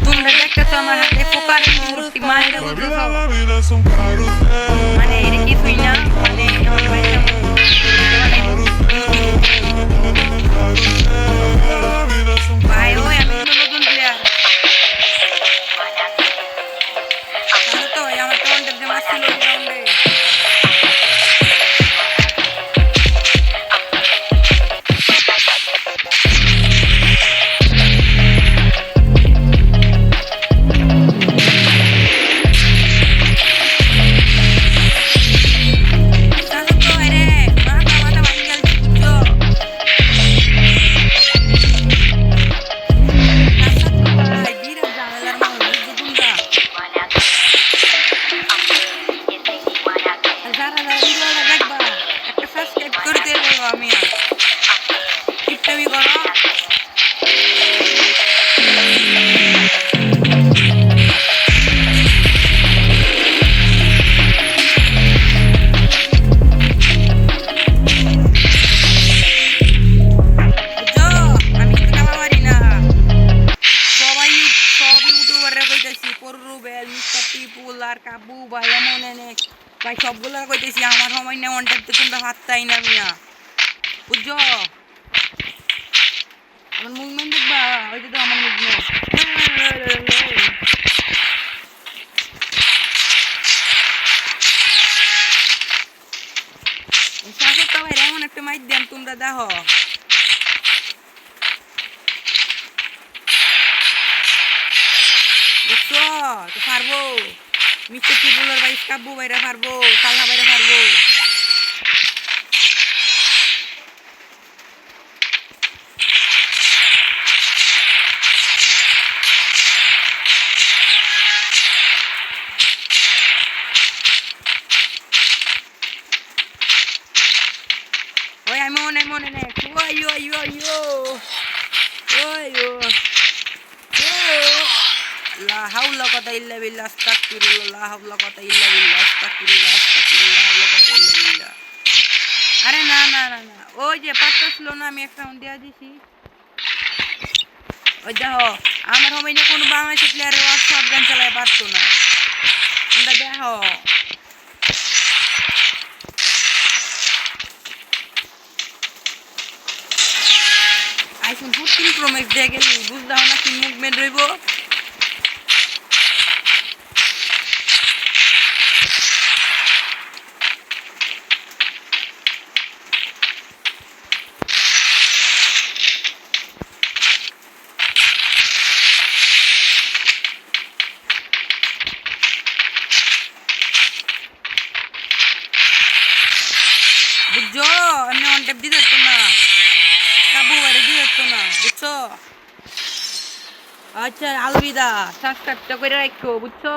তোমরা দেখতেছো আমার হাতে পোকার মূর্তি মায়ের বুঝতেছো মানে এটা কিছুই না মানে আমার ভাইটা ভাই ওই আমি তো নতুন প্লেয়ার জানো তো আমার তো অন্ডের যে মাছ ছিল রাউন্ডে জানো তো আরে মাথা মাথা ভাঙি গেলছি বুঝছো আচ্ছা তো ভাই বিরাট ঝামেলার মানুষ বুঝছো তোমরা আর যারা যারা ভিডিওটা দেখবা একটা সাবস্ক্রাইব করে দিয়ে বলো আমি টিপটামি করো বুঝছো আমি কিন্তু কামা মারি না সবাই সব ইউটিউবাররা কইতেছি পররুবেল মিস্টার পিপুল আর কাবু ভাই এমন এনে ভাই সবগুলো কইতেছি আমার সময় না অনটাইম তো তোমরা ভাবতাই না মিয়া বুঝছো আমার মুভমেন্ট দেখবা ওই তো আমার মুভমেন্ট শাসক ভাই এমন একটা মাইর দেন তোমরা দেখো দেখছো তো পারবো মিস্টার পিপুলের ভাই কাব্বু ভাইরা পারবো কাল্লা ভাইরা পারবো ওই আমি মনে নে ওই ওই ওই ওই লা হাওলা কথা ইল্লা বিল্লাহ আস্তাগফিরুল্লাহ লা হাওলা কথা ইল্লা বিল্লাহ আস্তাগফিরুল্লাহ আস্তাগফিরুল্লাহ লা হাওলা কথা ইল্লা বিল্লাহ আরে না না না না ওই যে পাত্তা ছিল না আমি অ্যাকাউন্ট দিয়া দিছি ওই দেখো আমার হোমিনে কোনো বাংলাদেশি প্লেয়ারের শটগান চালাতে পারতো না তোমরা দেখো আইফোন 14 প্রো ম্যাক্স দিয়ে গেলি বুঝলাম না কি মুভমেন্ট রইব বুঝছো এমনি অন ট্যাপ দিতে হতো না কাবু বাইরে দিতে হতো না বুঝছো আচ্ছা আলবিদা সাবস্ক্রাইবটা করে রাখো বুঝছো